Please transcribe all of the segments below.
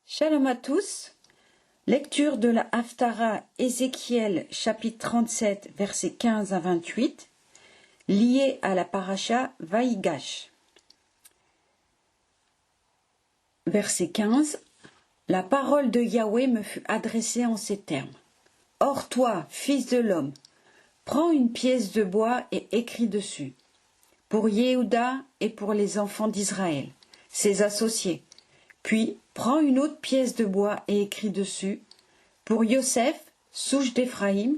Shalom à tous. Lecture de la Haftara Ézéchiel chapitre 37 versets 15 à 28 liée à la paracha Vaïgash. Verset 15. La parole de Yahweh me fut adressée en ces termes. Or toi, fils de l'homme, prends une pièce de bois et écris dessus. Pour Yehuda et pour les enfants d'Israël, ses associés. Puis, prends une autre pièce de bois et écris dessus, pour Yosef, souche d'Éphraïm,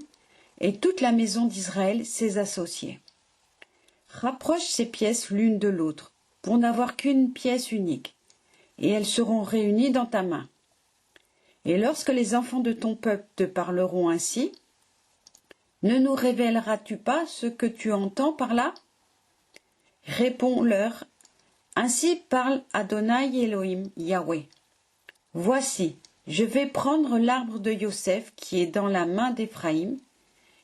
et toute la maison d'Israël, ses associés. Rapproche ces pièces l'une de l'autre, pour n'avoir qu'une pièce unique, et elles seront réunies dans ta main. Et lorsque les enfants de ton peuple te parleront ainsi, ne nous révéleras-tu pas ce que tu entends par là? Réponds-leur. Ainsi parle Adonai Elohim Yahweh. Voici, je vais prendre l'arbre de Yosef qui est dans la main d'Éphraïm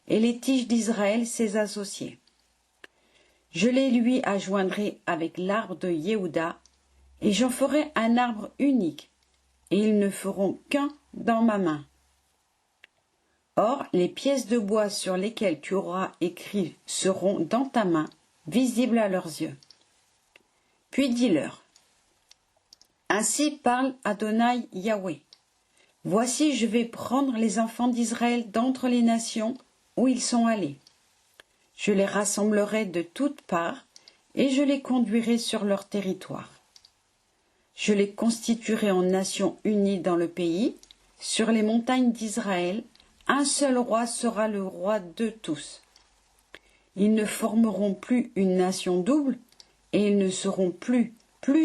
et les tiges d'Israël ses associés. Je les lui adjoindrai avec l'arbre de Yehuda et j'en ferai un arbre unique et ils ne feront qu'un dans ma main. Or, les pièces de bois sur lesquelles tu auras écrit seront dans ta main, visibles à leurs yeux. Puis dis-leur, ainsi parle Adonai Yahweh. Voici, je vais prendre les enfants d'Israël d'entre les nations où ils sont allés. Je les rassemblerai de toutes parts et je les conduirai sur leur territoire. Je les constituerai en nations unies dans le pays, sur les montagnes d'Israël, un seul roi sera le roi de tous. Ils ne formeront plus une nation double, et ils ne seront plus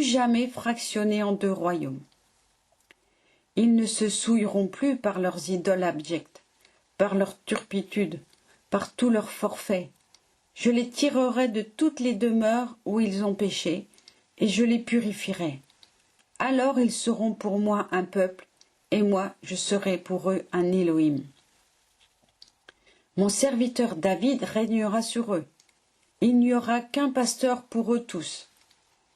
jamais fractionnés en deux royaumes. Ils ne se souilleront plus par leurs idoles abjectes, par leur turpitude, par tous leurs forfaits. Je les tirerai de toutes les demeures où ils ont péché, et je les purifierai. Alors ils seront pour moi un peuple, et moi je serai pour eux un Elohim. Mon serviteur David régnera sur eux. Il n'y aura qu'un pasteur pour eux tous.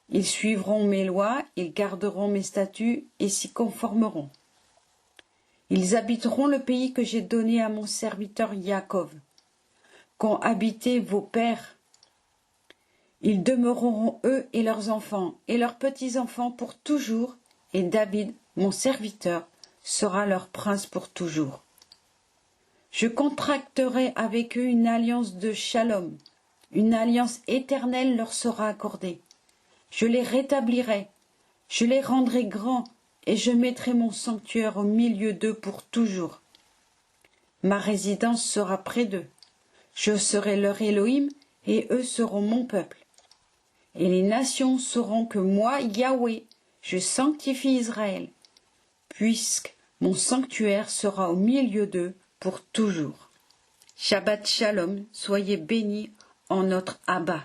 Ils suivront mes lois, ils garderont mes statuts et s'y conformeront. Ils habiteront le pays que j'ai donné à mon serviteur Yaakov, qu'ont habité vos pères. Ils demeureront eux et leurs enfants et leurs petits-enfants pour toujours, et David, mon serviteur, sera leur prince pour toujours. Je contracterai avec eux une alliance de shalom. Une alliance éternelle leur sera accordée. Je les rétablirai, je les rendrai grands, et je mettrai mon sanctuaire au milieu d'eux pour toujours. Ma résidence sera près d'eux. Je serai leur Elohim, et eux seront mon peuple. Et les nations sauront que moi, Yahweh, je sanctifie Israël, puisque mon sanctuaire sera au milieu d'eux pour toujours. Shabbat Shalom, soyez bénis en notre Abba.